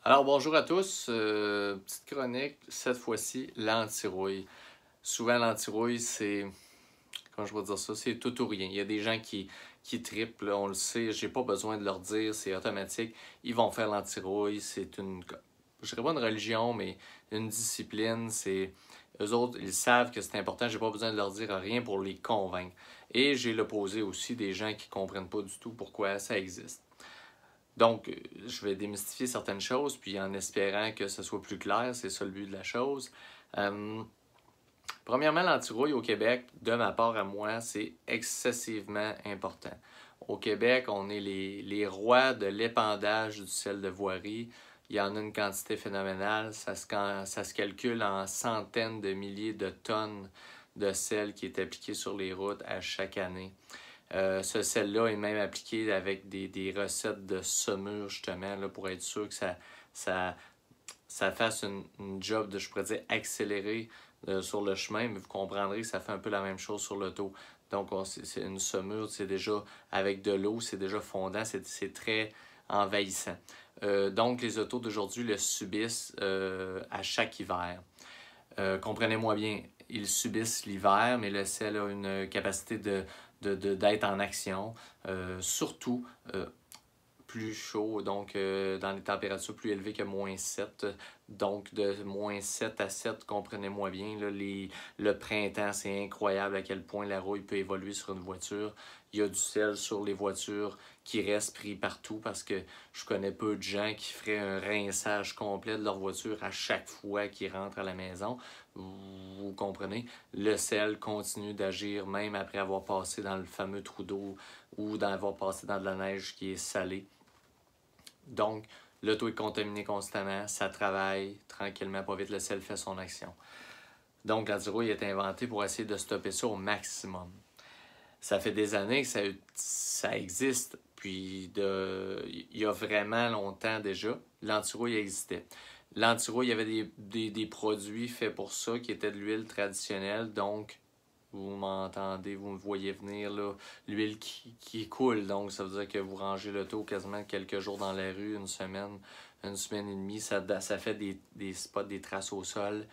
Alors bonjour à tous, petite chronique, cette fois-ci l'anti-rouille. Souvent l'anti-rouille c'est, comment je vais dire ça, c'est tout ou rien. Il y a des gens qui trippent, là, on le sait, j'ai pas besoin de leur dire, c'est automatique. Ils vont faire l'anti-rouille, c'est une, je dirais pas une religion, mais une discipline, c'est, eux autres, ils savent que c'est important, j'ai pas besoin de leur dire rien pour les convaincre. Et j'ai l'opposé aussi, des gens qui comprennent pas du tout pourquoi ça existe. Donc, je vais démystifier certaines choses, puis en espérant que ce soit plus clair, c'est ça le but de la chose. Euh, Premièrement, l'antirouille au Québec, de ma part à moi, c'est excessivement important. Au Québec, on est les rois de l'épandage du sel de voirie. Il y en a une quantité phénoménale. Ça se calcule en centaines de milliers de tonnes de sel qui est appliqué sur les routes à chaque année. Ce sel-là est même appliqué avec des recettes de saumure, justement, là, pour être sûr que ça, ça fasse une job de, je pourrais dire, accélérée sur le chemin, mais vous comprendrez que ça fait un peu la même chose sur l'auto. Donc, c'est une saumure, c'est déjà avec de l'eau, c'est déjà fondant, c'est très envahissant. Donc, les autos d'aujourd'hui le subissent à chaque hiver. Comprenez-moi bien, ils subissent l'hiver, mais le sel a une capacité d'être en action, surtout plus chaud, donc dans les températures plus élevées que -7. Donc de -7 à 7, comprenez-moi bien, là, le printemps, c'est incroyable à quel point la rouille peut évoluer sur une voiture. Il y a du sel sur les voitures qui reste pris partout parce que je connais peu de gens qui feraient un rinçage complet de leur voiture à chaque fois qu'ils rentrent à la maison. Vous comprenez? Le sel continue d'agir même après avoir passé dans le fameux trou d'eau ou d'avoir passé dans de la neige qui est salée. Donc, l'auto est contaminé constamment, ça travaille tranquillement, pas vite, le sel fait son action. Donc, l'antirouille est inventé pour essayer de stopper ça au maximum. Ça fait des années que ça existe, puis il y a vraiment longtemps déjà, l'antirouille existait. L'antirouille, il y avait des produits faits pour ça, qui étaient de l'huile traditionnelle, donc vous m'entendez, vous me voyez venir, là, l'huile qui coule. Donc, ça veut dire que vous rangez l'auto quasiment quelques jours dans la rue, une semaine et demie. Ça fait des spots, des traces au sol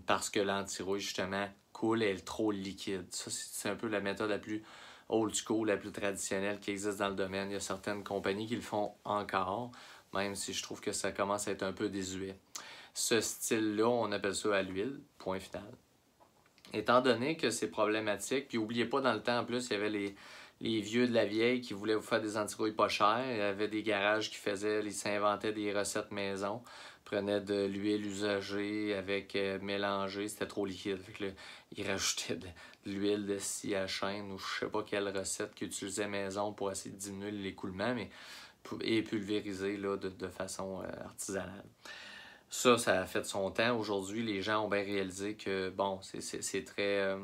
parce que l'antirouille, justement, coule et est trop liquide. Ça, c'est un peu la méthode la plus old school, la plus traditionnelle qui existe dans le domaine. Il y a certaines compagnies qui le font encore, même si je trouve que ça commence à être un peu désuet. Ce style-là, on appelle ça à l'huile, point final. Étant donné que c'est problématique, puis n'oubliez pas, dans le temps, en plus, il y avait les vieux de la vieille qui voulaient vous faire des antirouilles pas chères. Il y avait des garages qui faisaient, ils s'inventaient des recettes maison, prenaient de l'huile usagée avec mélangée, c'était trop liquide. Fait que là, ils rajoutaient de l'huile de scie à chêne ou je sais pas quelle recette qu'ils utilisaient maison pour essayer de diminuer l'écoulement, mais et pulvériser là, de façon artisanale. Ça a fait son temps. Aujourd'hui, les gens ont bien réalisé que, bon, c'est très...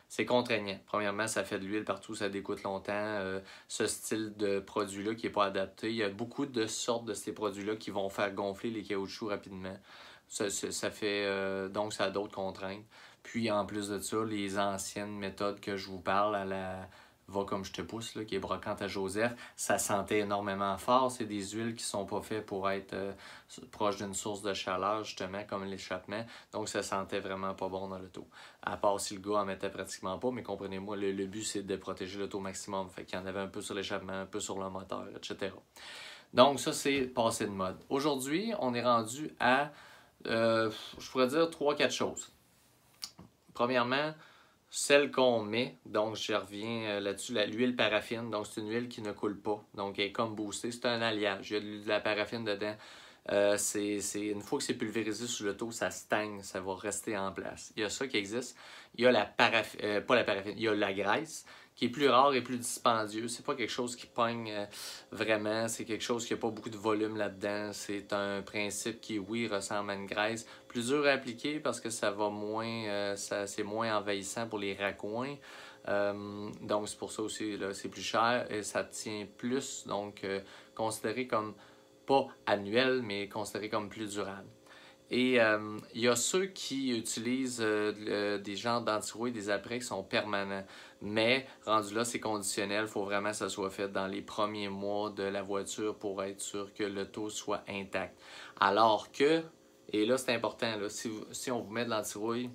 c'est contraignant. Premièrement, ça fait de l'huile partout, ça dégoûte longtemps. Ce style de produit-là qui n'est pas adapté. Il y a beaucoup de sortes de ces produits-là qui vont faire gonfler les caoutchoucs rapidement. Ça fait... donc, ça a d'autres contraintes. Puis, en plus de ça, les anciennes méthodes que je vous parle, à la Va comme je te pousse, là, qui est brocante à Joseph, ça sentait énormément fort. C'est des huiles qui sont pas faites pour être proches d'une source de chaleur, justement, comme l'échappement. Donc, ça sentait vraiment pas bon dans l'auto. À part si le gars en mettait pratiquement pas, mais comprenez-moi, le but, c'est de protéger l'auto au maximum. Fait qu'il y en avait un peu sur l'échappement, un peu sur le moteur, etc. Donc, ça, c'est passé de mode. Aujourd'hui, on est rendu à, je pourrais dire, 3-4 choses. Premièrement, celle qu'on met, donc je reviens là-dessus, l'huile paraffine, donc c'est une huile qui ne coule pas, donc elle est comme boostée, c'est un alliage, il y a de la paraffine dedans. Une fois que c'est pulvérisé sur l'auto, ça stagne, ça va rester en place. Il y a ça qui existe. Il y a la paraffine, pas la paraffine, il y a la graisse qui est plus rare et plus dispendieux. C'est pas quelque chose qui pogne vraiment, c'est quelque chose qui n'a pas beaucoup de volume là-dedans. C'est un principe qui, oui, ressemble à une graisse. Plus dur à appliquer parce que ça va moins, c'est moins envahissant pour les raccoins. Donc c'est pour ça aussi, là, c'est plus cher et ça tient plus, donc considéré comme pas annuel, mais considéré comme plus durable. Et il y a ceux qui utilisent des genres d'antirouille, des apprêts qui sont permanents. Mais rendu là, c'est conditionnel. Il faut vraiment que ça soit fait dans les premiers mois de la voiture pour être sûr que l'auto soit intact. Alors que, et là c'est important, là, si on vous met de l'antirouille,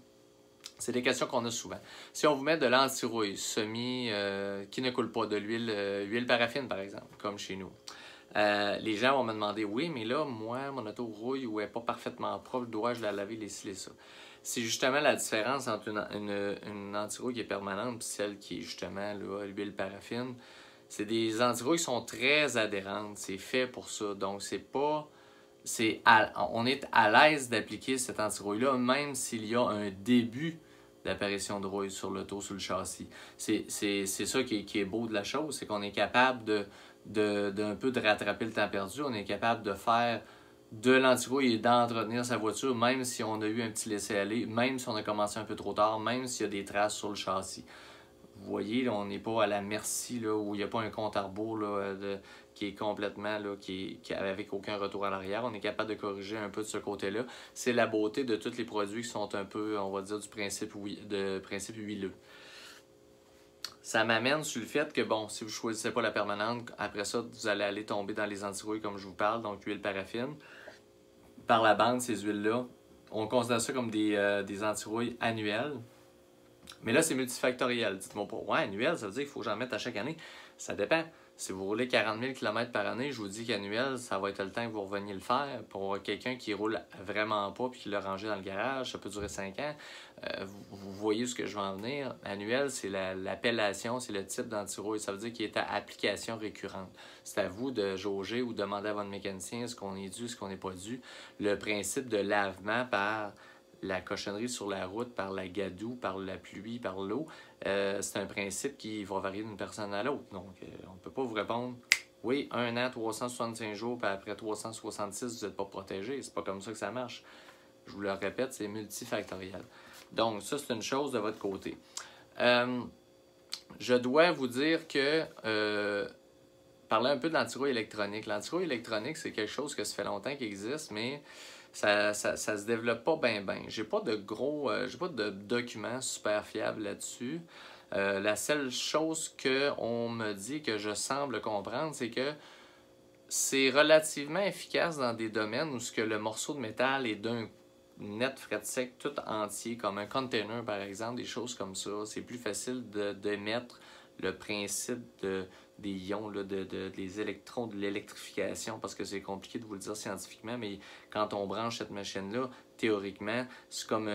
c'est des questions qu'on a souvent. Si on vous met de l'antirouille qui ne coule pas, de l'huile huile paraffine par exemple, comme chez nous, les gens vont me demander, oui, mais là, moi, mon auto rouille ou n'est pas parfaitement propre, dois-je la laver, les ci, les ça? C'est justement la différence entre une anti-rouille qui est permanente et celle qui est justement l'huile paraffine. C'est des anti-rouilles qui sont très adhérentes, c'est fait pour ça. Donc, on est à l'aise d'appliquer cette anti-rouille-là, même s'il y a un début d'apparition de rouille sur l'auto, sur le châssis. C'est ça qui est beau de la chose, c'est qu'on est capable d'un peu de rattraper le temps perdu. On est capable de faire de l'anti-rouille et d'entretenir sa voiture, même si on a eu un petit laisser-aller, même si on a commencé un peu trop tard, même s'il y a des traces sur le châssis. Vous voyez, là, on n'est pas à la merci, là, où il n'y a pas un compte à rebours là, qui est complètement, là, avec aucun retour à l'arrière. On est capable de corriger un peu de ce côté-là. C'est la beauté de tous les produits qui sont un peu, on va dire, du principe huileux. Ça m'amène sur le fait que, bon, si vous ne choisissez pas la permanente, après ça, vous allez aller tomber dans les antirouilles comme je vous parle, donc huile paraffine. Par la bande, ces huiles-là, on considère ça comme des antirouilles annuelles. Mais là, c'est multifactoriel. Dites-moi pas, ouais, annuel, ça veut dire qu'il faut que j'en mette à chaque année. Ça dépend. Si vous roulez 40 000 km par année, je vous dis qu'annuel, ça va être le temps que vous reveniez le faire. Pour quelqu'un qui roule vraiment pas et qui l'a rangé dans le garage, ça peut durer 5 ans. Vous voyez ce que je veux en venir. Annuel, c'est l'appellation, c'est le type d'antirouille. Ça veut dire qu'il est à application récurrente. C'est à vous de jauger ou demander à votre mécanicien ce qu'on est dû, ce qu'on n'est pas dû. Le principe de lavement par la cochonnerie sur la route, par la gadoue, par la pluie, par l'eau, c'est un principe qui va varier d'une personne à l'autre. Donc, on ne peut pas vous répondre « Oui, 1 an, 365 jours, puis après 366, vous n'êtes pas protégé. » C'est pas comme ça que ça marche. Je vous le répète, c'est multifactoriel. Donc, ça, c'est une chose de votre côté. Je dois vous dire que... parler un peu de l'antirouille électronique. L'antirouille électronique, c'est quelque chose que ça fait longtemps qu'il existe, mais ça se développe pas bien. J'ai pas de documents super fiables là-dessus. La seule chose qu'on me dit que je semble comprendre, c'est que c'est relativement efficace dans des domaines où le morceau de métal est d'un net fret sec tout entier, comme un container par exemple, des choses comme ça. C'est plus facile d'émettre le principe des ions, là, des électrons, de l'électrification, parce que c'est compliqué de vous le dire scientifiquement, mais quand on branche cette machine-là, théoriquement, c'est comme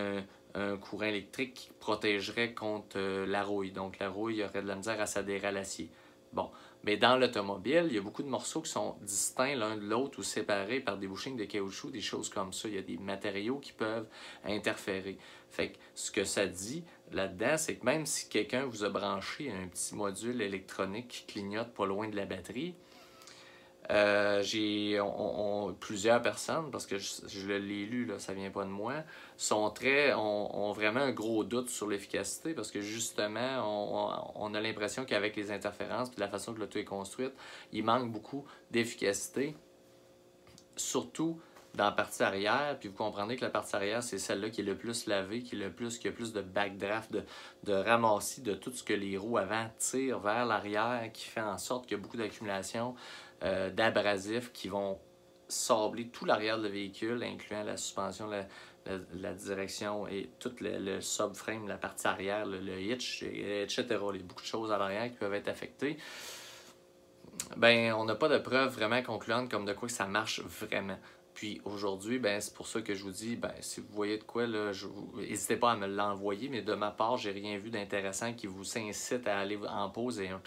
un courant électrique qui protégerait contre la rouille. Donc la rouille aurait de la misère à s'adhérer à l'acier. Bon, mais dans l'automobile, il y a beaucoup de morceaux qui sont distincts l'un de l'autre ou séparés par des bouchings de caoutchouc, des choses comme ça. Il y a des matériaux qui peuvent interférer. Fait que ce que ça dit là-dedans, c'est que même si quelqu'un vous a branché un petit module électronique qui clignote pas loin de la batterie, plusieurs personnes, parce que je l'ai lu, là, ça vient pas de moi, ont vraiment un gros doute sur l'efficacité parce que justement, on a l'impression qu'avec les interférences et la façon que l'auto est construite, il manque beaucoup d'efficacité, surtout dans la partie arrière, puis vous comprendrez que la partie arrière, c'est celle-là qui est le plus lavée, qui a plus de backdraft, de ramassis de tout ce que les roues avant tirent vers l'arrière, qui fait en sorte qu'il y a beaucoup d'accumulation d'abrasifs qui vont sabler tout l'arrière de le véhicule, incluant la suspension, la direction et tout le subframe, la partie arrière, le hitch, etc. Il y a beaucoup de choses à l'arrière qui peuvent être affectées. Ben, on n'a pas de preuves vraiment concluantes comme de quoi que ça marche vraiment. Puis aujourd'hui, ben, c'est pour ça que je vous dis, ben, si vous voyez de quoi, n'hésitez pas à me l'envoyer, mais de ma part, j'ai rien vu d'intéressant qui vous incite à aller en poser un.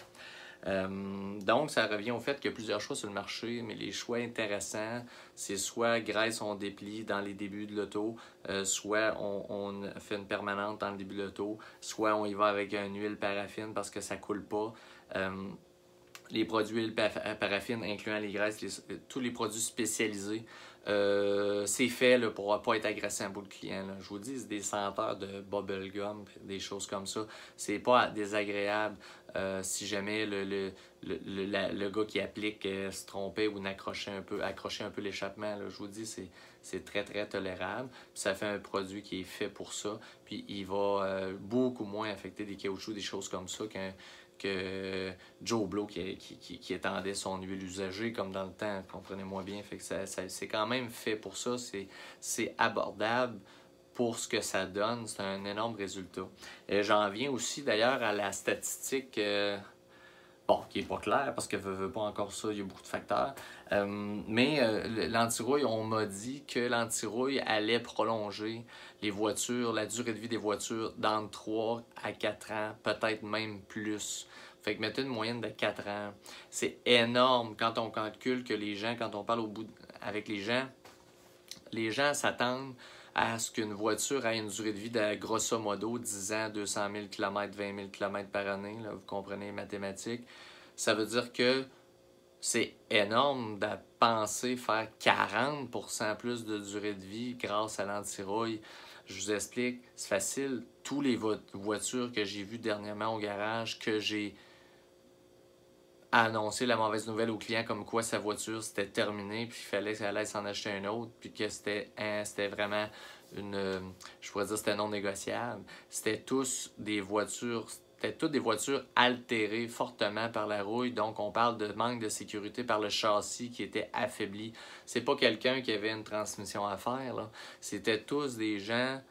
Donc, ça revient au fait qu'il y a plusieurs choix sur le marché, mais les choix intéressants, c'est soit graisse on déplie dans les débuts de l'auto, soit on fait une permanente dans le début de l'auto, soit on y va avec une huile paraffine parce que ça coule pas. Les produits huile paraffine, incluant les graisses, tous les produits spécialisés, c'est fait là, pour ne pas être agressant pour le client. Là. Je vous dis, c'est des senteurs de bubblegum, des choses comme ça. C'est pas désagréable. si jamais le gars qui applique se trompait ou accrochait un peu l'échappement, je vous dis, c'est très, très tolérable. Puis ça fait un produit qui est fait pour ça. Puis il va beaucoup moins affecter des caoutchoucs, des choses comme ça que Joe Blow qui étendait son huile usagée comme dans le temps, comprenez-moi bien. Fait que c'est quand même fait pour ça. C'est abordable pour ce que ça donne. C'est un énorme résultat. Et j'en viens aussi d'ailleurs à la statistique, bon, qui n'est pas claire parce que veut pas encore ça, il y a beaucoup de facteurs. Mais l'antirouille, on m'a dit que l'antirouille allait prolonger les voitures, la durée de vie des voitures d'entre 3 à 4 ans, peut-être même plus. Fait que mettez une moyenne de 4 ans. C'est énorme quand on calcule que les gens, quand on parle avec les gens s'attendent à ce qu'une voiture ait une durée de vie de grosso modo 10 ans, 200 000 km, 20 000 km par année. Là, vous comprenez les mathématiques. Ça veut dire que c'est énorme de penser faire 40% plus de durée de vie grâce à l'antirouille. Je vous explique, c'est facile. Toutes les voitures que j'ai vues dernièrement au garage, que j'ai annoncé la mauvaise nouvelle au client comme quoi sa voiture c'était terminé, puis il fallait qu'elle allait s'en acheter un autre, puis que c'était vraiment je pourrais dire c'était non négociable. C'était toutes des voitures altérées fortement par la rouille, donc on parle de manque de sécurité par le châssis qui était affaibli. C'est pas quelqu'un qui avait une transmission à faire, là. C'était tous des gens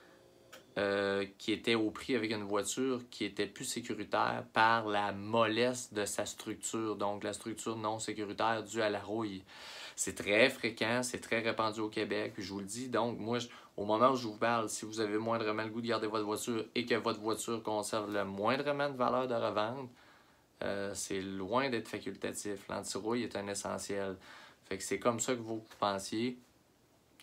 qui était au prix avec une voiture qui était plus sécuritaire par la mollesse de sa structure, donc la structure non sécuritaire due à la rouille. C'est très fréquent, c'est très répandu au Québec, puis je vous le dis, donc moi, au moment où je vous parle, si vous avez moindrement le goût de garder votre voiture et que votre voiture conserve le moindrement de valeur de revente, c'est loin d'être facultatif. L'antirouille est un essentiel. Fait que c'est comme ça que vous pensiez.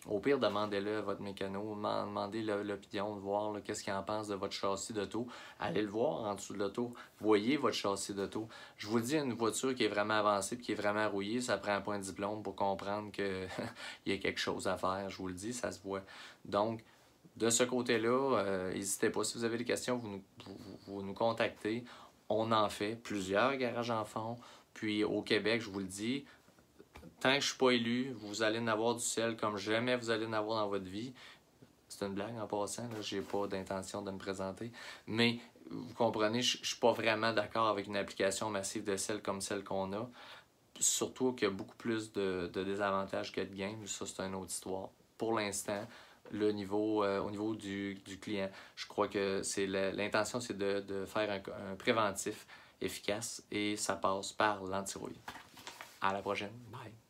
Au pire, demandez-le à votre mécano, demandez l'opinion, de voir qu'est-ce qu'il en pense de votre châssis d'auto. Allez le voir en dessous de l'auto. Voyez votre châssis d'auto. Je vous dis, une voiture qui est vraiment avancée et qui est vraiment rouillée, ça prend un point de diplôme pour comprendre qu'il y a quelque chose à faire. Je vous le dis, ça se voit. Donc, de ce côté-là, n'hésitez pas. Si vous avez des questions, vous nous contactez. On en fait. Plusieurs garages en font. Puis au Québec, je vous le dis, tant que je ne suis pas élu, vous allez en avoir du ciel comme jamais vous allez en avoir dans votre vie. C'est une blague en passant, je n'ai pas d'intention de me présenter. Mais vous comprenez, je ne suis pas vraiment d'accord avec une application massive de sel comme celle qu'on a. Surtout qu'il y a beaucoup plus de désavantages que de gains. Ça, c'est une autre histoire. Pour l'instant, au niveau du client, je crois que l'intention, c'est de faire un préventif efficace et ça passe par l'antirouille. À la prochaine. Bye.